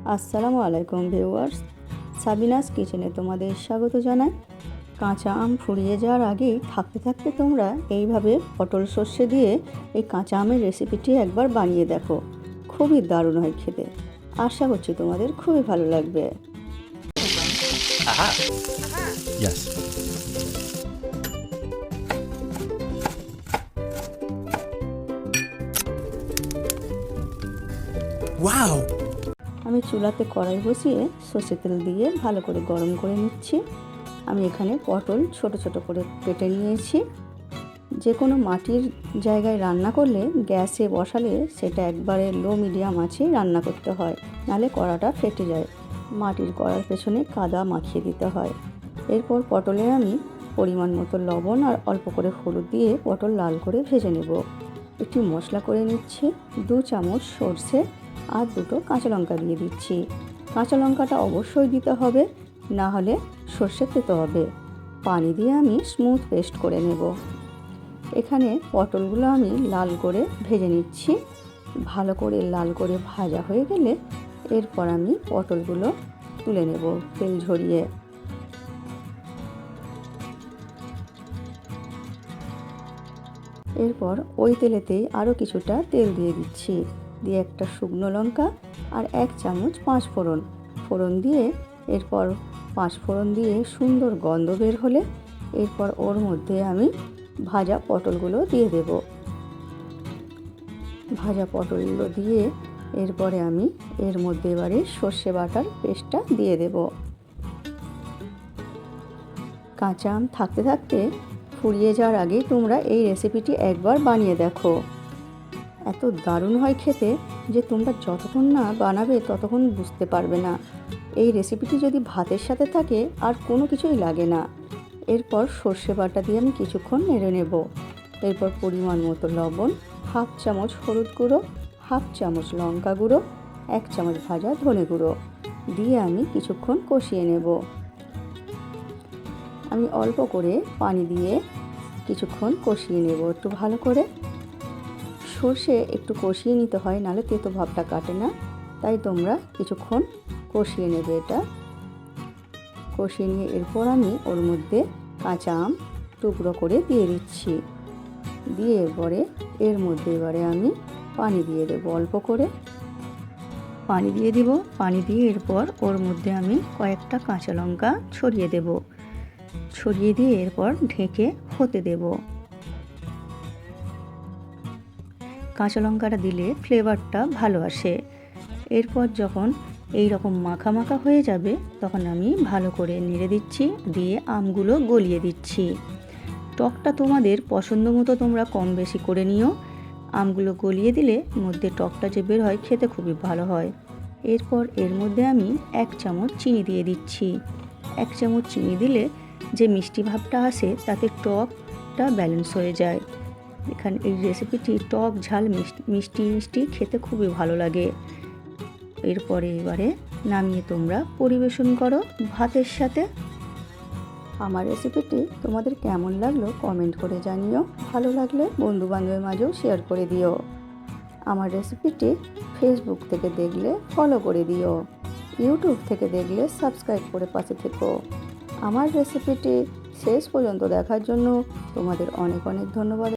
আসসালামু আলাইকুম viewers, Sabinus কিচেনে তোমাদের স্বাগত জানাই। কাঁচা আম ফুরিয়ে যাওয়ার আগেই থাকতে থাকতে তোমরা এইভাবে পটল সর্ষে দিয়ে এই কাঁচা আমের রেসিপিটি একবার বানিয়ে দেখো। খুবই দারুণ হয় খেতে। আশা করছি তোমাদের খুবই ভালো লাগবে। Aha. Yes. Wow. আমি চুলাতে কড়াই বসিয়ে সর্ষে তেল দিয়ে ভালো করে গরম করে নিচ্ছি। আমি এখানে পটল ছোট ছোট করে কেটে নিয়েছি। যে কোনো মাটির জায়গায় রান্না করলে গ্যাসে বসালে সেটা একবারে লো মিডিয়াম আঁচে রান্না করতে হয়, নাহলে কড়াটা ফেটে যায়। মাটির কড়ার পেছনে কাদা মাখিয়ে দিতে হয়। এরপর পটলে আমি পরিমাণ মতো লবণ আর অল্প করে হলুদ দিয়ে পটল লাল করে ভেজে নেব। একটি মশলা করে নিচ্ছি। 2 চামচ সর্ষে আর 2টো কাঁচা লঙ্কা দিয়ে দিচ্ছি। কাঁচা লঙ্কাটা অবশ্যই দিতে হবে, না হলে সর্ষে তেতো হবে। পানি দিয়ে আমি স্মুথ পেস্ট করে নেব। এখানে পটলগুলো আমি লাল করে ভেজে নিচ্ছি। ভালো করে লাল করে ভাজা হয়ে গেলে এরপর আমি পটলগুলো তুলে নেব তেল ঝরিয়ে। এরপর ওই তেলেতেই আরও কিছুটা তেল দিয়ে দিচ্ছি। দিয়ে একটা শুকনো লঙ্কা আর 1 চামচ 5 ফোড়ন দিয়ে এরপর 5 ফোড়ন দিয়ে সুন্দর গন্ধ বের হলে এরপর ওর মধ্যে আমি ভাজা পটলগুলো দিয়ে দেব। ভাজা পটলগুলো দিয়ে এরপরে আমি এর মধ্যে এবারে সর্ষে বাটার পেস্টটা দিয়ে দেব। কাঁচা আম থাকতে থাকতে ফুরিয়ে যাওয়ার আগে তোমরা এই রেসিপিটি একবার বানিয়ে দেখো। এত দারুণ হয় খেতে যে তোমরা যতক্ষণ না বানাবে ততক্ষণ বুঝতে পারবে না। এই রেসিপিটি যদি ভাতের সাথে থাকে আর কোনো কিছুই লাগে না। এরপর সর্ষে বাটা দিয়ে আমি কিছুক্ষণ নেড়ে নেব। এরপর পরিমাণ মতো লবণ, 1/2 চামচ হলুদ গুঁড়ো, 1/2 চামচ লঙ্কা গুঁড়ো, 1 চামচ ভাজা ধনে গুঁড়ো দিয়ে আমি কিছুক্ষণ কষিয়ে নেব। আমি অল্প করে পানি দিয়ে কিছুক্ষণ কষিয়ে নেব একটু ভালো করে। সর্ষে একটু কষিয়ে নিতে হয়, নাহলে তেতো ভাবটা কাটে না। তাই তোমরা কিছুক্ষণ কষিয়ে নেবে এটা। কষিয়ে নিয়ে এরপর আমি ওর মধ্যে কাঁচা আম টুকরো করে দিয়ে দিচ্ছি। দিয়ে এরপরে এর মধ্যে এবারে আমি পানি দিয়ে দেবো অল্প করে। পানি দিয়ে দিব। পানি দিয়ে এরপর ওর মধ্যে আমি কয়েকটা কাঁচা লঙ্কা ছড়িয়ে দেব। ছড়িয়ে দিয়ে এরপর ঢেকে হতে দেব। কাঁচা লঙ্কাটা দিলে ফ্লেভারটা ভালো আসে। এরপর যখন এই রকম মাখা মাখা হয়ে যাবে তখন আমি ভালো করে নেড়ে দিচ্ছি, দিয়ে আমগুলো গলিয়ে দিচ্ছি। টকটা তোমাদের পছন্দ মতো তোমরা কম বেশি করে নিও। আমগুলো গলিয়ে দিলে মধ্যে টকটা যে বের হয় খেতে খুবই ভালো হয়। এরপর এর মধ্যে আমি 1 চামচ চিনি দিয়ে দিচ্ছি। 1 চামচ চিনি দিলে যে মিষ্টি ভাবটা আসে তাতে টকটা ব্যালেন্স হয়ে যায়। এখানে এই রেসিপিটি টক ঝাল মিষ্টি মিষ্টি খেতে খুবই ভালো লাগে। এরপরে এবারে নামিয়ে তোমরা পরিবেশন করো ভাতের সাথে। আমার রেসিপিটি তোমাদের কেমন লাগলো কমেন্ট করে জানিও। ভালো লাগলে বন্ধু বান্ধবের মাঝেও শেয়ার করে দিও। আমার রেসিপিটি ফেসবুক থেকে দেখলে ফলো করে দিও। ইউটিউব থেকে দেখলে সাবস্ক্রাইব করে পাশে থেকো। আমার রেসিপিটি শেষ পর্যন্ত দেখার জন্য তোমাদের অনেক অনেক ধন্যবাদ।